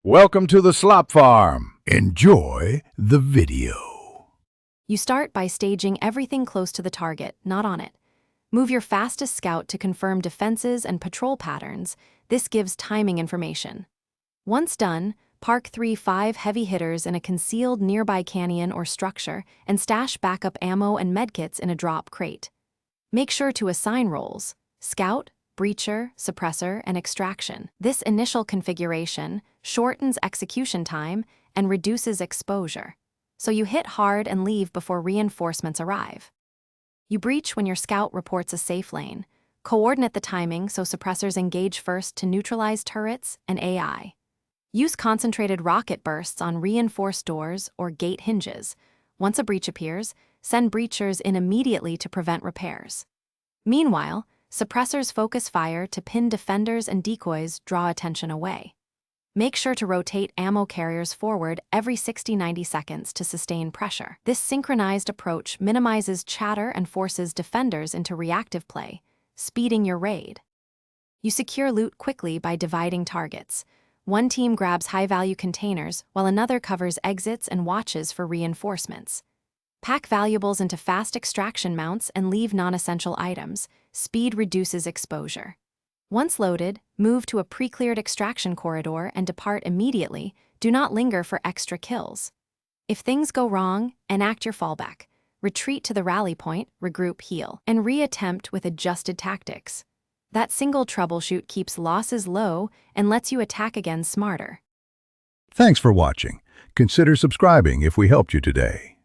Welcome to the slop farm. Enjoy the video. You start by staging everything close to the target, not on it. Move your fastest scout to confirm defenses and patrol patterns. This gives timing information. Once done, park 3-5 heavy hitters in a concealed nearby canyon or structure and stash backup ammo and medkits in a drop crate. Make sure to assign roles: scout, breacher, suppressor, and extraction. This initial configuration shortens execution time and reduces exposure, so you hit hard and leave before reinforcements arrive. You breach when your scout reports a safe lane. Coordinate the timing so suppressors engage first to neutralize turrets and AI. Use concentrated rocket bursts on reinforced doors or gate hinges. Once a breach appears, send breachers in immediately to prevent repairs. Meanwhile, suppressors focus fire to pin defenders and decoys draw attention away. Make sure to rotate ammo carriers forward every 60-90 seconds to sustain pressure. This synchronized approach minimizes chatter and forces defenders into reactive play, speeding your raid. You secure loot quickly by dividing targets. One team grabs high-value containers while another covers exits and watches for reinforcements. Pack valuables into fast extraction mounts and leave non-essential items. Speed reduces exposure. Once loaded, move to a pre-cleared extraction corridor and depart immediately. Do not linger for extra kills. If things go wrong, enact your fallback. Retreat to the rally point, regroup, heal, and re-attempt with adjusted tactics. That single troubleshoot keeps losses low and lets you attack again smarter. Thanks for watching. Consider subscribing if we helped you today.